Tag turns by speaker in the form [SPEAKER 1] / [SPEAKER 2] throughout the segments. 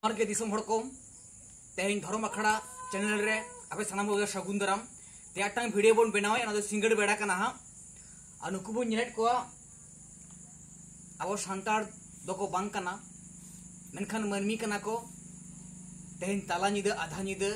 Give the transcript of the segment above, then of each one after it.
[SPEAKER 1] के दिसम हड़ को तेहन धर्म अखड़ा चैनल रे आपे सानाम को सगुन दाराम तेटांग वीडियो बन बनावे ना सिंगड़ बेड़ा कना हा आ नुकु बन नेट को अब सानतार दको बांग कना मेनखान मानमी कना को तेहन ताला निदा आधा निदा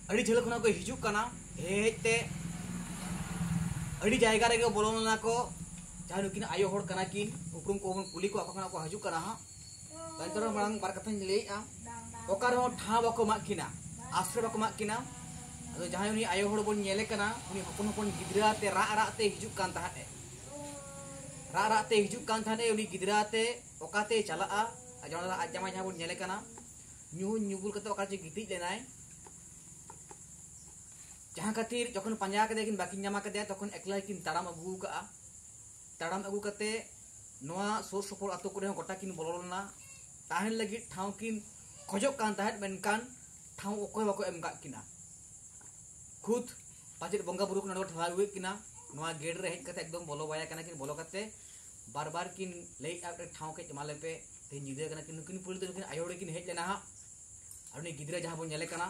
[SPEAKER 1] अड़ी झेल खना को हिजू कना हेते अड़ी जायगा रे बोलोना को जहां नुकिन आयो होड़ कना किन उपरुम को कुली को आपा को हजू कना हा तंतर मांग बार कथा लेआ ओकार हो ठा बको माकिना आश्रय बको माकिना अदो जहां उनी आयो होड़ बोन नेले कना उनी हपन हपन गिदरा ते रा ते हिजू कान ताहे रा ते हिजू कान थाने उनी गिदरा ते ओकाते चला आ जणा आज जमा जहां बोन नेले कना न्यू न्यूबुल कते ओकार जे गिति लेनाय जहां खातिर जखन पंजा के देखिन बाकी जमा के दे तखन एकला किन ताड़ाम अगु का ताड़ाम अगु कते नोआ सोर सपोर आतो करे गोटा किन बोलना ताहन लगी ठाव किन खोजक कान ताहत मेनकान ठाव ओकोय बाको एम का किना खुद पाजे बंगा बुरु को नडो ठवा हुए किना नोआ गेट रे हेज कते एकदम बोलो बाया कना किन बोलो कते बार बार किन ले आ ठाव के जमाले पे ते निदे कना किन पुल ते किन आयोड़े किन हेज लेना हा अरनी गिदरे जहां बो नेले कना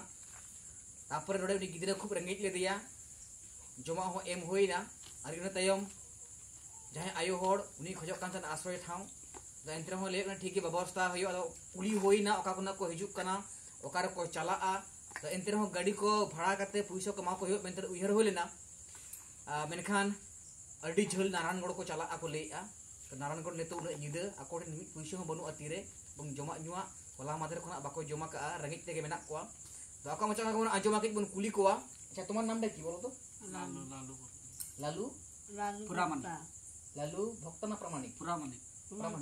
[SPEAKER 1] तापर नोडे उनी गिदरे खूब रंगीत ले दिया जमा हो एम होइना आर इन तयम जहां आयो होड़ उनी खोजक कान थान आश्रय ठाव एंतर हो ले ठीक व्यवस्था हो कुली होइना ओका कोना को हिजुक कना ओकार को चला तो एंतर हो गाड़ी को भाड़ा करते पैसा कमा को मेंतर उहर हो लेना मेनखान अडी झल नारायणगढ़ को चला को लेआ तो नारायणगढ़ नेतो उन निदा आको मिट पैसा हो बनु अतीरे बंग जमा नुआ होला मादर खोना बाको जमा का रंगित तेगे मेना को तो आका मचा को आजमा के बन कुली को अच्छा तुम्हार नाम दे की बोलो तो
[SPEAKER 2] लालू
[SPEAKER 1] लालू
[SPEAKER 2] लालू पुरामानी
[SPEAKER 1] लालू भक्तना प्रामाणिक
[SPEAKER 2] पुरामानी
[SPEAKER 1] अच्छा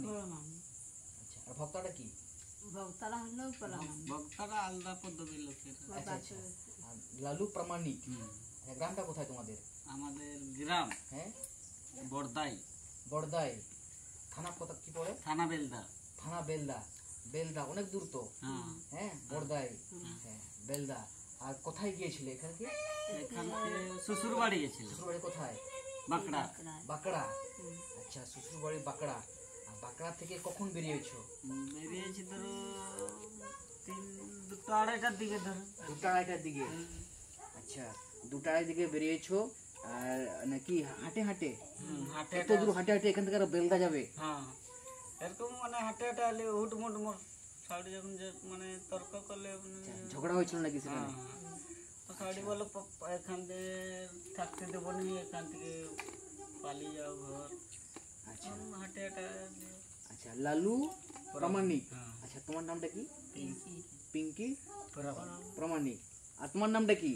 [SPEAKER 1] और भक्ताटा की
[SPEAKER 2] भक्तारा हलो पुरामानी भक्तारा आलदा पद्धति लोके
[SPEAKER 1] अच्छा लालू प्रामाणिक গ্রামটা কোথায় তোমাদের
[SPEAKER 2] আমাদের গ্রাম
[SPEAKER 1] হ্যাঁ
[SPEAKER 2] বড়দাই
[SPEAKER 1] বড়দাই থানা কত কি পড়ে
[SPEAKER 2] থানা বেলদা
[SPEAKER 1] বেলদা অনেক দূর তো হ্যাঁ বড়দাই হ্যাঁ বেলদা আর কোথায় গিয়েছিলে এখান
[SPEAKER 2] থেকে শ্বশুরবাড়ি গিয়েছিল
[SPEAKER 1] শ্বশুরবাড়ি কোথায়
[SPEAKER 2] বাঁকড়া
[SPEAKER 1] বাঁকড়া আচ্ছা শ্বশুরবাড়ি বাঁকড়া আর বাঁকড়া থেকে কখন বেরিয়েছো
[SPEAKER 2] বেরিয়েছি ধরো 2:30টার দিকে ধরো
[SPEAKER 1] 2:30টার দিকে আচ্ছা 2:30টার দিকে বেরিয়েছো আর নাকি হাঁটে হাঁটে এত দূর হাঁটে হাঁটে এখান থেকে বেলদা যাবে
[SPEAKER 2] হ্যাঁ এরকম মানে হাঁটে হাঁটে আলে হুটমুট মোর সাইডে যখন মানে তর্ক করলে
[SPEAKER 1] ঝগড়া হয়েছিল নাকি সেখানে
[SPEAKER 2] তো সাইডে বলে এখান থেকে থাকতে দেব না এখান থেকে পালিয়ে যাও ঘর আচ্ছা হাঁটে হাঁটে
[SPEAKER 1] আচ্ছা লালু প্রামাণিক আচ্ছা তোমার নামটা কি পিঙ্কি প্রামাণিক আর তোমার নামটা কি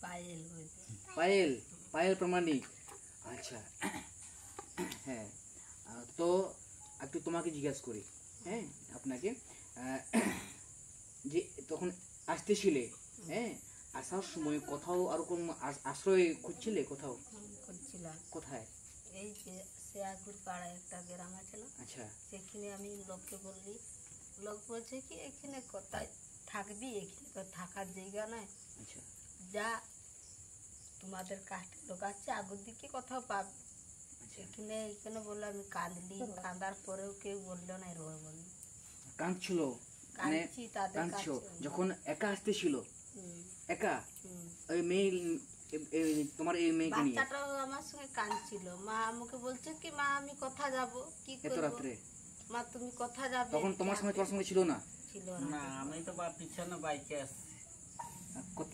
[SPEAKER 2] পায়েল
[SPEAKER 1] পায়েল পায়েল প্রামাণিক আচ্ছা হ্যাঁ তো একটু তোমাকে জিজ্ঞাসা করি হ্যাঁ আপনাকে যে তখন আসতেছিলে হ্যাঁ আসার সময় কোথাও আর কোন আশ্রয় খুঁজছিলে কোথাও
[SPEAKER 2] খুঁজছিলাম
[SPEAKER 1] কোথায়
[SPEAKER 2] এই যে শেয়াকুর পাড়ায় একটা গ্রাম আছে না
[SPEAKER 1] আচ্ছা
[SPEAKER 2] সেখানে আমি লোককে বললি লোক বলছে কি এখানে কোথায় থাকবি এখানে তো থাকার জায়গা নাই
[SPEAKER 1] আচ্ছা
[SPEAKER 2] যা তোমাদের কাস্টের লোক আছে আগের দিকে কোথাও পাবে এখানে এখানে বললো আমি কাঁদলি কাঁদার পরেও কেউ বললো না রোয় বললো
[SPEAKER 1] কাঁদছিল
[SPEAKER 2] কাঁদছি তাদের
[SPEAKER 1] কাঁদছো যখন একা আসতেছিল একা ওই মেয়ে তোমার এই মেয়েকে নিয়ে
[SPEAKER 2] বাচ্চাটাও আমার সঙ্গে কাঁদছিল মা আমাকে বলছে কি মা আমি কোথা যাব কি
[SPEAKER 1] এত
[SPEAKER 2] করব
[SPEAKER 1] রাতে
[SPEAKER 2] মা তুমি কোথা যাবে
[SPEAKER 1] তখন তোমার সঙ্গে ছিল না
[SPEAKER 2] না আমি তো পিছনে বাইকে আসছি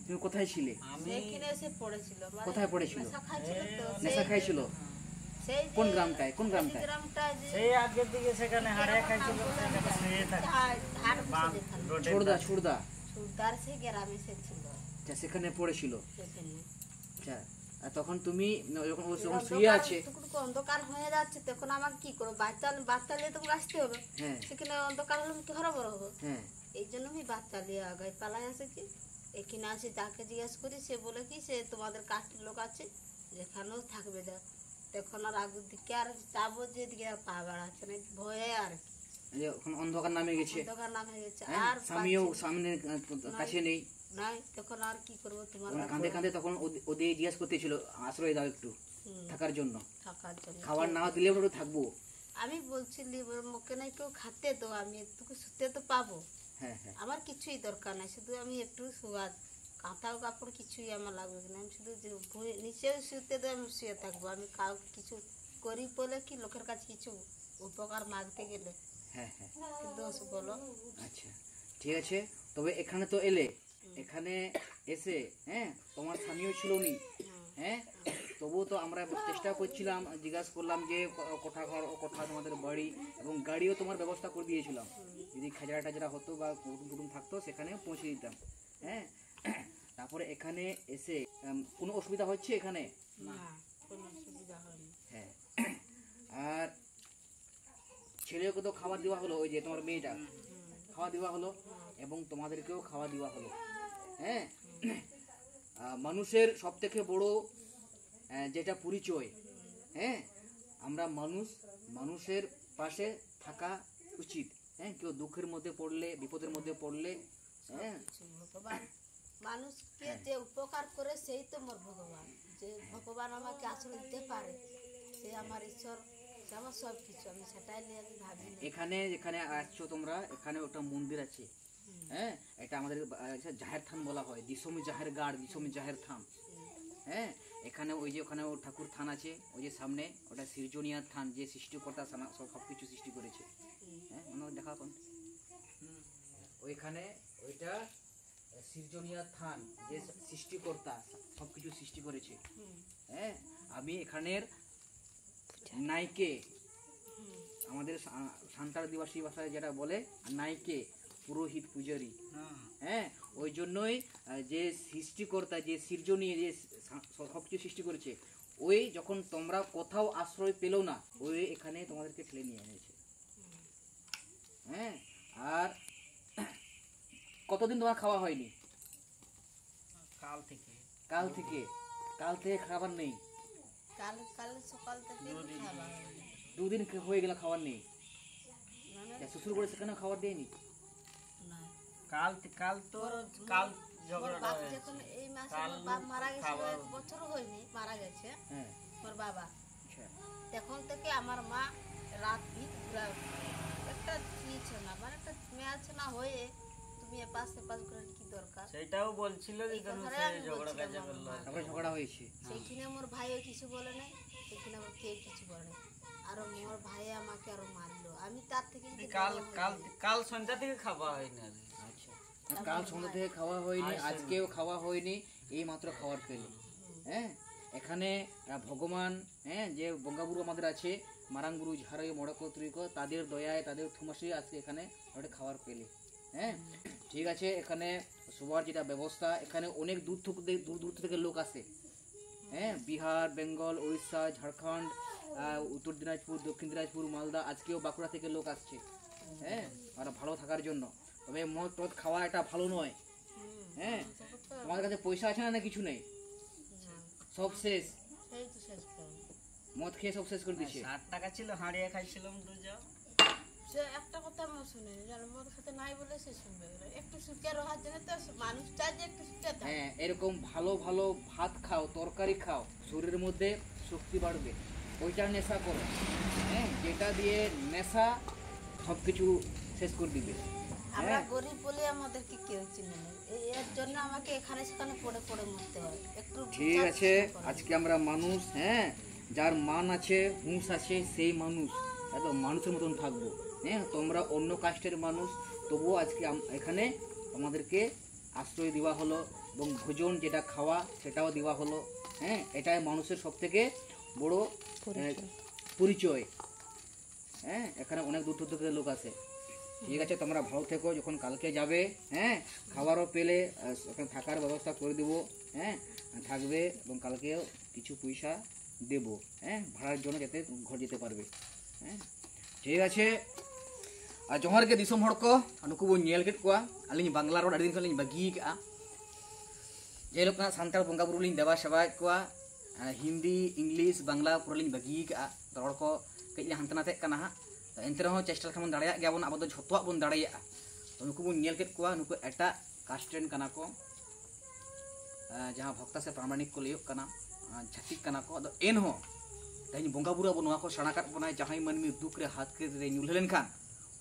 [SPEAKER 1] তুমি কোথায় ছিলে
[SPEAKER 2] আমি এখানে এসে পড়েছিল মানে
[SPEAKER 1] কোথায় পড়েছিল
[SPEAKER 2] নেশা খাইছিল তো
[SPEAKER 1] সেই কোন গ্রামটায়
[SPEAKER 2] সেই আগের দিকে সেখানে হাড়ে খাইছিল ছোড়দার সে গ্রামে সে ছিল
[SPEAKER 1] আচ্ছা সেখানে পড়েছিল
[SPEAKER 2] সেখানে
[SPEAKER 1] আচ্ছা আর তখন তুমি যখন শুয়ে আছে
[SPEAKER 2] অন্ধকার হয়ে যাচ্ছে তখন আমাকে কি করবো বাচ্চা নিয়ে তো আসতে হবে সেখানে অন্ধকার হলে কি হরো বড় হবে এই জন্য আমি বাচ্চা নিয়ে আগাই পালাই আসে কি এখানে আসে যাকে জিজ্ঞেস করি সে বলে কি সে তোমাদের কাস্টের লোক আছে যেখানেও থাকবে যা তখন আর আগের দিকে আর যাবো যেদিকে আর পা বাড়াচ্ছে না ভয়ে আর
[SPEAKER 1] এখন অন্ধকার নামে গেছে
[SPEAKER 2] আর
[SPEAKER 1] স্বামীও সামনে কাছে নেই
[SPEAKER 2] নাই তখন আর কি করবো তোমার
[SPEAKER 1] কাঁদে কাঁদে তখন ওদের জিজ্ঞেস করতেছিল আশ্রয় দাও একটু থাকার জন্য খাবার না দিলেও থাকবো
[SPEAKER 2] আমি বলছিলি মুখে নাই কেউ খাতে তো আমি একটু শুতে তো পাবো।
[SPEAKER 1] হ্যাঁ হ্যাঁ
[SPEAKER 2] আমার কিছুই দরকার নাই, শুধু আমি একটু শুয়া কাঁথা কাপড় কিছুই আমার লাগবে না। আমি শুধু নিচে শুতে তো আমি শুয়ে থাকবো। আমি কাউকে কিছু করি বলে কি লোকের কাছে কিছু উপকার মাগতে গেলে
[SPEAKER 1] হ্যাঁ হ্যাঁ
[SPEAKER 2] কি দোষ বলো?
[SPEAKER 1] আচ্ছা ঠিক আছে, তবে এখানে তো এলে, এখানে এসে হ্যাঁ তোমার স্বামীও ছিল উনি, হ্যাঁ তবুও তো আমরা চেষ্টা করছিলাম, জিজ্ঞাসা করলাম যে কোথা ঘর কোথা তোমাদের বাড়ি, এবং গাড়িও তোমার ব্যবস্থা করে দিয়েছিলাম, যদি খাজরা টাজরা হতো বা কুটুম কুটুম থাকতো সেখানে পৌঁছে দিতাম। হ্যাঁ তারপরে এখানে এসে কোনো অসুবিধা হচ্ছে এখানে?
[SPEAKER 2] না, কোনো অসুবিধা হয়নি।
[SPEAKER 1] হ্যাঁ আর ছেলেকে তো খাবার দেওয়া হলো, ওই যে তোমার মেয়েটা খাওয়া দেওয়া হলো, এবং তোমাদেরকেও খাওয়া দেওয়া হলো। হ্যাঁ মানুষের সব থেকে বড় যেটা পরিচয়, হ্যাঁ আমরা মানুষের পাশে থাকা উচিত। হ্যাঁ কেউ দুঃখের মধ্যে পড়লে, বিপদের মধ্যে পড়লে, হ্যাঁ
[SPEAKER 2] ভগবান মানুষকে যে উপকার করে সেই তো মোর ভগবান। যে ভগবান আমাকে আশ্রয় দিতে পারে সে আমার ঈশ্বর, সে আমার সব কিছু। আমি সেটাই নিয়ে আমি ভাবি।
[SPEAKER 1] এখানে যেখানে আসছো তোমরা, এখানে ওটা মন্দির আছে, হ্যাঁ এটা আমাদের জাহের থান বলা হয়, দিশমি জাহের গাড়, দিশমি জাহের থান। হ্যাঁ এখানে ওই যে ওখানে ঠাকুর থান আছে, ওই যে সামনে ওটা সৃজনীয় থান, যে সৃষ্টিকর্তা সবকিছু সৃষ্টি করেছে। হ্যাঁ মনে দেখা কোন ওইখানে ওইটা সৃজনীয় থান, যে সৃষ্টিকর্তা সবকিছু সৃষ্টি করেছে। হ্যাঁ আমি এখানের নাইকে, আমাদের সান্তাল দিবাসী ভাষায় যেটা বলে নাইকে, পুরোহিত পূজারী। হ্যাঁ ওই জন্যই যে সৃষ্টিকর্তা, যে সৃজনী, যে সবকিছু সৃষ্টি করেছে, ওই যখন তোমরা কোথাও আশ্রয় পেলো না, ওই এখানে তোমাদেরকে ঠেলে নিয়ে এনেছে। হ্যাঁ আর কতদিন তোমার খাওয়া হয়নি?
[SPEAKER 3] কাল থেকে
[SPEAKER 1] খাবার নেই?
[SPEAKER 2] কাল সকাল থেকে খাবার হয়নি।
[SPEAKER 1] দুদিন হয়ে গেল খাবার নেই?
[SPEAKER 2] মানে
[SPEAKER 1] শ্বশুর করে সেখানে খাবার দেয়নি?
[SPEAKER 2] না,
[SPEAKER 3] কাল তো কাল ঝগড়াটা
[SPEAKER 2] বাপ
[SPEAKER 3] হয়েছে।
[SPEAKER 2] যখন এই মাসে আমার বাপ মারা গেছে, 1 বছর হয়নি মারা গেছে
[SPEAKER 1] হ্যাঁ
[SPEAKER 2] আমার বাবা।
[SPEAKER 1] আচ্ছা
[SPEAKER 2] তখন থেকে আমার মা রাত ভিত একটা ছিল না, মানে একটা মেয়ে আছে না হয়ে তুমি এপাশ সেপাশ করে কি দরকার?
[SPEAKER 3] সেটাও বলছিল যে
[SPEAKER 2] এই
[SPEAKER 3] কেন
[SPEAKER 2] কথাটাই
[SPEAKER 3] সে
[SPEAKER 2] আমি
[SPEAKER 3] ঝগড়া
[SPEAKER 2] বলছিলাম
[SPEAKER 3] কাজে
[SPEAKER 2] আমার
[SPEAKER 3] করলো।
[SPEAKER 2] মাকে।
[SPEAKER 1] তারপরে ঝগড়া হয়েছে?
[SPEAKER 2] সেইখানে আমার ভাইও কিছু বলে নাই, সেখানে আমার কেউ কিছু বলে নাই। আর মোর ভাই আমাকে আরো মারলো, আমি তার থেকে কিন্তু
[SPEAKER 3] কাল
[SPEAKER 2] বড়
[SPEAKER 3] কাল
[SPEAKER 2] হইনি।
[SPEAKER 3] কাল সন্ধ্যা থেকে খাওয়া হয়নি আর কি।
[SPEAKER 1] আচ্ছা কাল সন্ধ্যা থেকে খাওয়া হয়নি, আজকেও খাওয়া হয়নি, এই মাত্র খাবার পেলে। হ্যাঁ এখানে ভগবান, হ্যাঁ যে বঙ্গাবুরু আমাদের আছে, মারাংগুরু ঝাড়ে মড়কত্রিক, তাদের দয়ায় তাদের থুমাসে আজকে এখানে ওটা খাবার পেলে। হ্যাঁ ঠিক আছে, এখানে সবার যেটা ব্যবস্থা, এখানে অনেক দূর থেকে লোক আসে। হ্যাঁ বিহার, বেঙ্গল, উড়িষ্যা, ঝাড়খণ্ড, উত্তর দিনাজপুর, দক্ষিণ দিনাজপুর, মালদা, আজকেও বাঁকুড়া থেকে লোক আসছে। হ্যাঁ আর ভালো থাকার জন্য। তবে মদ টদ খাওয়া এটা ভালো নয়। হ্যাঁ তোমাদের কাছে পয়সা আছে না? কিছু নেই, সব শেষ,
[SPEAKER 2] সেই তো শেষ করো।
[SPEAKER 1] মদ খেয়ে সব শেষ করে দিচ্ছে।
[SPEAKER 3] 60 টাকা ছিল, হাঁড়িয়ে খাইছিলাম দুজন।
[SPEAKER 2] সে একটা কথা আমার শুনে মোর সাথে নাই বলে সে শুনবে না। একটু সুখে রাখার জন্য তো মানুষ চাই যে একটু সুখে থাকে।
[SPEAKER 1] হ্যাঁ এরকম ভালো ভালো ভাত খাও, তরকারি খাও, শরীরের মধ্যে শক্তি বাড়বে, ওইটা নেশা করো। হ্যাঁ যেটা দিয়ে নেশা সব কিছু শেষ করে দিবে।
[SPEAKER 2] আমরা গরিব বলে আমাদেরকে কেউ চিনে না, এর জন্য আমাকে এখানে সেখানে পড়ে পড়ে মরতে হয়। একটু
[SPEAKER 1] ঠিক আছে, আজকে আমরা মানুষ, হ্যাঁ যার মান আছে, হুঁশ আছে, সেই মানুষ একদম মানুষের মতন থাকবো। হ্যাঁ তোমরা অন্য কাস্টের মানুষ, তবুও আজকে এখানে আমাদেরকে আশ্রয় দেওয়া হলো, এবং ভোজন যেটা খাওয়া সেটাও দেওয়া হলো। হ্যাঁ এটাই মানুষের সব থেকে বড় পরিচয়। হ্যাঁ এখানে অনেক দূর দূর থেকে লোক আসে। ঠিক আছে তোমরা ভালো থেকো, যখন কালকে যাবে হ্যাঁ খাবারও পেলে ওখানে থাকার ব্যবস্থা করে দেবো। হ্যাঁ থাকবে, এবং কালকেও কিছু পয়সা দেবো হ্যাঁ ভাড়ার জন্য, যাতে ঘর যেতে পারবে। হ্যাঁ ঠিক আছে। আর জোহar ᱜᱮ ᱫᱤᱥᱚᱢ ᱦᱚᱲ ᱠᱚ ᱱᱩᱠᱩ ᱵᱚᱱ ᱧᱮᱞ ᱠᱮᱫ ᱠᱚᱣᱟ, ᱟᱹᱞᱤᱧ ᱵᱟᱝᱞᱟ ᱨᱚᱲ ᱟᱹᱰᱤ ᱫᱤᱱ ᱠᱷᱚᱱ ᱞᱤᱧ ᱵᱟᱹᱜᱤ ᱠᱟᱜᱼᱟ, ᱡᱮᱞᱮᱠᱟ ᱥᱟᱱᱛᱟᱲ ᱵᱚᱸᱜᱟ ᱵᱩᱨᱩ ᱞᱤᱧ ᱫᱮᱵᱟ ᱥᱮᱵᱟᱭᱮᱫ ᱠᱚᱣᱟ, ᱦᱤᱱᱫᱤ ᱤᱝᱞᱤশ ᱵᱟᱝᱞᱟ ᱯᱩᱨᱟᱹ ᱞᱤᱧ ᱵᱟᱹᱜᱤ ᱠᱟᱜᱼᱟ, ᱨᱚᱲ ᱠᱚ ᱠᱟᱹᱡ ᱞᱤᱧ ᱦᱟᱱᱛᱮ ᱱᱟᱛᱮᱜ ᱠᱟᱱᱟ ᱦᱟᱸᱜ, ᱮᱱᱛᱮ ᱨᱮᱦᱚᱸ ᱪᱮᱥᱴᱟ ᱞᱮᱠᱷᱟᱱ ᱵᱚᱱ ᱫᱟᱲᱮᱭᱟᱜ ᱜᱮᱭᱟᱵᱚᱱ, ᱟᱵᱚ ᱫᱚ ᱡᱷᱚᱛᱚᱣᱟᱜ ᱵᱚᱱ ᱫᱟᱲᱮᱭᱟᱜᱼᱟ। ᱛᱚ ᱱᱩᱠᱩ ᱵᱚᱱ ᱧᱮᱞ ᱠᱮᱫ ᱠᱚᱣᱟ, ᱱᱩᱠᱩ ᱮᱴᱟᱜ ᱠᱟᱥᱴ ᱨᱮᱱ ᱠᱟᱱᱟ ᱠᱚ, ᱡᱟᱦᱟᱸ ᱵᱷᱚᱠᱛᱟ ᱥᱮ ᱯᱨᱟᱢᱟणिक ᱠᱚ ᱞᱟᱹᱭᱚᱜ ᱠᱟᱱᱟ, ᱪᱷᱟᱹᱛᱤᱠ ᱠᱟᱱᱟ ᱠᱚ। ᱟᱫᱚ ᱮᱱᱦᱚᱸ तेज बंगा बुरु अब नोआ को सेणा काट बोना जहां मानमी दुख रे हाथ के ᱧᱩᱨ लेनखान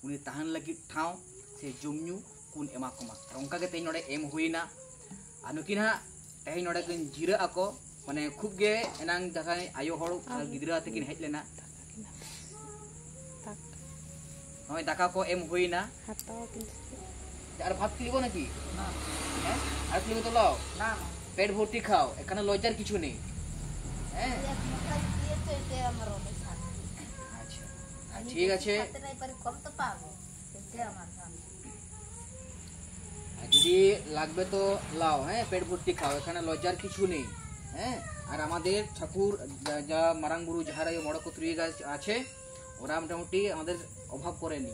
[SPEAKER 1] उनी तहन लगी ठाव से जमन्यू कुन एमा कोमा उनका के तेज नोडे एम हुईना आ नुकिन हा तेज नोडे किन जिरा आको माने खूब गे एनांग जहां आयो हड़ गिदरा तकिन हेज लेना होय दाका को एम हुईना আর ভাত লিব নাকি না হ্যাঁ আর লিব তো লাও না পেট ভর্তি খাও এখানে লজ্জার কিছু নেই হ্যাঁ আচ্ছা ঠিক আছে যদি লাগবে তো লাও হ্যাঁ পেট ভর্তি খাও এখানে লজ্জার কিছু নেই হ্যাঁ আর আমাদের ঠাকুর যা মারাং গুরু যারা এই বড় কত্রী আছে ওরা মোটামুটি আমাদের অভাব করেনি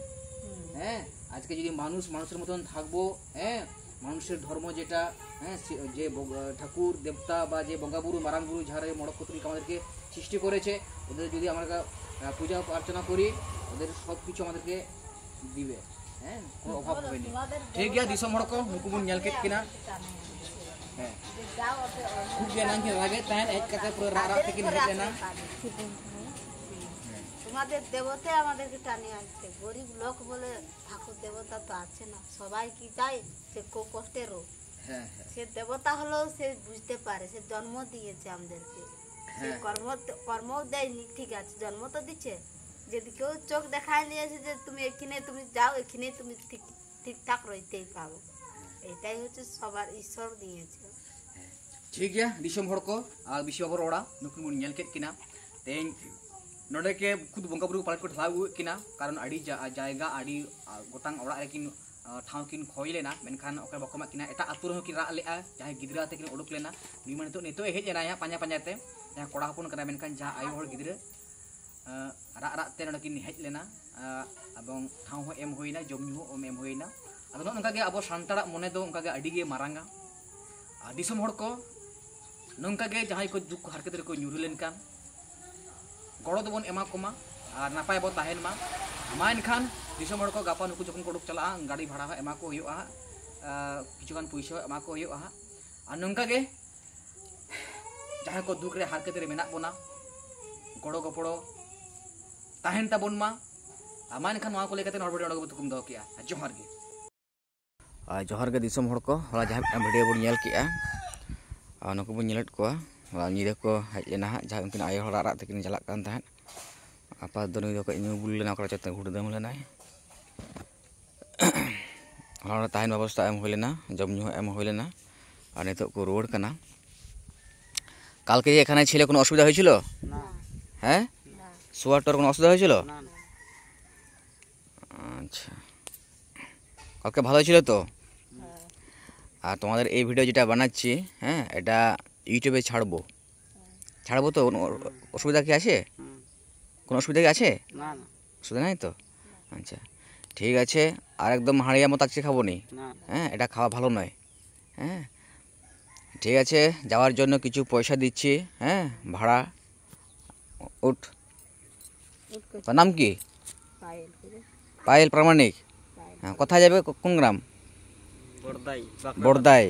[SPEAKER 1] হ্যাঁ আজকে যদি মানুষের মতন থাকবো হ্যাঁ মানুষের ধর্ম যেটা হ্যাঁ যে ঠাকুর দেবতা বা যে বঙ্গাবুরু মারাংগুরু যারা এই মড়কত্রিক আমাদেরকে সৃষ্টি করেছে ওদের যদি আমরা পূজা অর্চনা করি ওদের সব কিছু আমাদেরকে দিবে হ্যাঁ কোনো অভাব হবে না ঠিক আছে দিশম হড়ক নুকুবুন ᱧᱮᱞ ᱠᱮᱫ ᱠᱤᱱᱟ হ্যাঁ খুব জ্ঞানাঙ্কে লাগে তাই এক কাছে পুরো রারা থেকে হেঁটে না
[SPEAKER 2] তোমাদের দেবতা আমাদেরকে টানে আসছে গরিব লোক বলে ঠাকুর দেবতা তো আছে না সবাই কি চায় সে কষ্টেরও সে দেবতা হলো সে বুঝতে পারে সে জন্ম দিয়েছে আমাদেরকে সে কর্ম দেয়নি ঠিক আছে জন্ম তো দিচ্ছে যদি কেউ চোখ দেখায় নিয়েছে যে তুমি এখানে তুমি যাও এখানে তুমি ঠিকঠাক রইতেই পাবো এটাই হচ্ছে সবার ঈশ্বর দিয়েছে
[SPEAKER 1] ঠিক গিয়া দিশম হড় को আর বিশ্ববর ওড়া নুকুন ᱧᱮᱞ ᱠᱮᱫ ᱠᱤᱱᱟ तेज नोडे के खुद बंगा बुरु पालट को ठाव किना कारण अड़ी जायगा अड़ी गोटांग ओड़ा रेकिन ठाव किन खोय लेना मेनखान ओके बको मा किना एटा आतुर हो किन रा लेआ जहां गिदरा ते किन ओडुक लेना निमा नितो हेज लेना या पांजा पांजाते जहां कोड़ा हपन करा मेनखान जहां आयो हर गिदरा रा रा ते नोडे किन हेज लेना एबं ठाव हो एम होइना जमन्यु हो एम होइना अदो नोंका गे अब सांताड़ा मने दो उनका गे अड़ी गे मारांगा दिसम हड़ को नोंका गे जहां को दुख हरकत रे को ᱧᱩᱨ लेनखान गड़ो दबन एमा कोमा और नापाय बो ताहेन मा मा एनखान दिसम हड़ को गापा नुकु जखन कोडुक चला गाड़ी भाड़ा एमा को हुआ किछुगान पैसा एमा को हुआ और नंका गे जहां को दुख रे हारकत रे मेना बोना गड़ो गपड़ो ताहेन ताबन मा मा एनखान मा को लेकते हड़बड़ी ओडग तुकुम दो किया जोहार गे दिसम हड़ को होला जहां वीडियो बन नेल किया नुकु बन नेलत को ᱧᱤᱫᱟᱹ को हेज लेना जहाँ उनकिन आयो हड़ा रात तकिन चलाक कान तहन आपा दोनों दो को ᱧᱩ बुल लेना चते हुड़दम लेना हड़ा ताहन व्यवस्था एम होलेना जम ᱧᱩ एम होलेना और नितो को रोड कना काल के एखाने छिले कोनो असुविधा হয়েছিল না हैं সোয়াটার কোনো অসুবিধা হয়েছিল না আচ্ছা কালকে ভালো ছিল তো আর তোমাদের এই ভিডিও যেটা বানাচ্ছি হ্যাঁ এটা ইউটিউবে ছাড়বো তো অসুবিধা কি আছে কোনো অসুবিধা কি আছে না না অসুবিধা নাই তো আচ্ছা ঠিক আছে আর একদম হাড়িয়া মতো আজকে খাবো নি হ্যাঁ এটা খাওয়া ভালো নয় হ্যাঁ ঠিক আছে যাওয়ার জন্য কিছু পয়সা দিচ্ছি হ্যাঁ ভাড়া উঠ তোর নাম কি পায়েল প্রামাণিক হ্যাঁ কোথায় যাবে কোন গ্রাম বড়দাই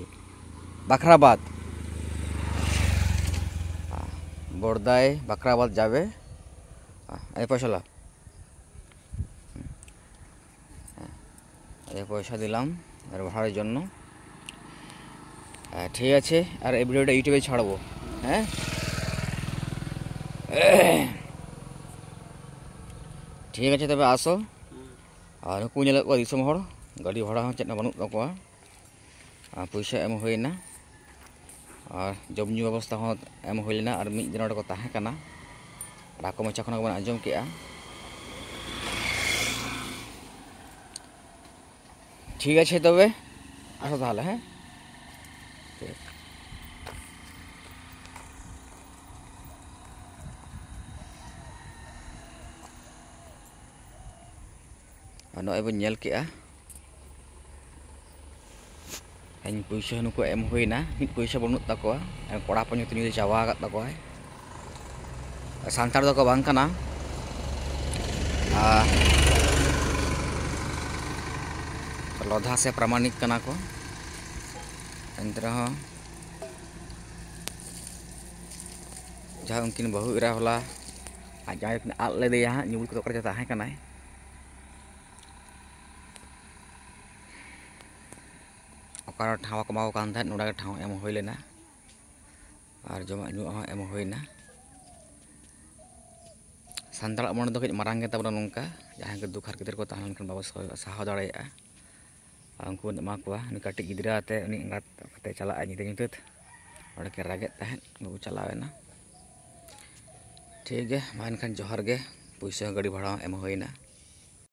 [SPEAKER 1] বাখরাবাদ বড়দাই বাখরাবাদ যাবে এই পয়সা লাও এই পয়সা দিলাম আর ভাড়ার জন্য ঠিক আছে আর এই ভিডিওটা ইউটিউবে ছাড়বো হ্যাঁ ঠিক আছে তবে আসো আর নুকু ᱧᱮᱞᱮᱫ ᱠᱚᱣᱟ ᱫᱤᱥᱚᱢ ᱦᱚᱲ ᱜᱟᱹᱰᱤ ᱵᱷᱟᱲᱟ ᱦᱚᱸ ᱪᱮᱫ ᱦᱚᱸ ᱵᱟᱹᱱᱩᱜ ᱛᱟᱠᱚᱣᱟ ᱯᱚᱭᱥᱟ ᱮᱢ ᱦᱩᱭᱱᱟ और जम ᱧᱩ व्यवस्था हो एम हुई लेना और मिद दिन को ताहे कना और आको मचा खन बन आजम के ठीक है तबे आसो ताहले हैं ठीक नॉय बन नेल के इन पैसा नुको एम होइना मिद पैसा बनुत ताकोआ कोड़ा पन तो चावा ताकोआ सांतार दो बांग कना लोधा से प्रामाणिक कना को एंतरा जहाँ उनकिन बहु इरा होला ᱟᱨ ᱡᱟᱦᱟᱸᱭ ᱠᱤᱱ ᱟᱫ ᱞᱮᱫᱮᱭᱟ ᱦᱟᱸᱜ ᱧᱩᱵᱩᱞ ᱠᱚᱫᱚ ᱚᱠᱟᱨᱮ ᱛᱟᱦᱮᱸ ᱠᱟᱱᱟᱭ ᱚᱠᱟᱨᱮ ᱴᱷᱟᱶ ᱠᱚ ᱮᱢᱟ ᱠᱚ ᱠᱟᱱ ᱛᱟᱦᱮᱸᱫ ᱱᱚᱰᱮ ᱴᱷᱟᱶ ᱮᱢ ᱦᱩᱭ ᱞᱮᱱᱟ ᱟᱨ ᱡᱚᱢᱟᱜ ᱧᱩᱣᱟᱜ ᱦᱚᱸ ᱮᱢ ᱦᱩᱭᱱᱟ ᱥᱟᱱᱛᱟᱲᱟᱜ ᱢᱚᱱᱮ ᱫᱚ ᱠᱟᱹᱡ ᱢᱟᱨᱟᱝ ᱜᱮ ᱛᱟᱵᱚᱱᱟ ᱱᱚᱝᱠᱟ ᱡᱟᱦᱟᱸᱭ ᱠᱚ ᱫᱩᱠ ᱦᱟᱨᱠᱮᱛ ᱨᱮᱠᱚ ᱛᱟᱦᱮᱸ ᱞᱮᱱᱠᱷᱟᱱ ᱵᱟᱵᱚ ᱥᱟᱦᱟᱣ ᱫᱟᱲᱮᱭᱟᱜᱼᱟ ᱟᱨ ᱩᱱᱠᱩ ᱵᱚᱱ ᱮᱢᱟ ᱠᱚᱣᱟ ᱩᱱᱤ ᱠᱟᱹᱴᱤᱡ ᱜᱤᱫᱽᱨᱟᱹ ᱟᱛᱮ ᱩᱱᱤ ᱮᱸᱜᱟᱛ ᱠᱟᱛᱮ ᱪᱟᱞᱟᱜᱼᱟ ᱧᱤᱫᱟᱹ ᱧᱩᱛᱟᱹᱛ ᱚᱸᱰᱮ ᱠᱤᱱ ᱨᱟᱜᱮᱫ ᱛᱟᱦᱮᱸᱫ ᱵᱟᱹᱵᱩ ᱪᱟᱞᱟᱣᱮᱱᱟ ᱴᱷᱤᱠ ᱜᱮᱭᱟ ᱢᱟ ᱮᱱᱠᱷᱟᱱ ᱡᱚᱦᱟᱨ ᱜᱮ ᱯᱩᱭᱥᱟᱹ ᱜᱟᱹᱰᱤ ᱵᱷᱟᱲᱟ ᱦᱚᱸ ᱮᱢ ᱦᱩᱭᱱᱟ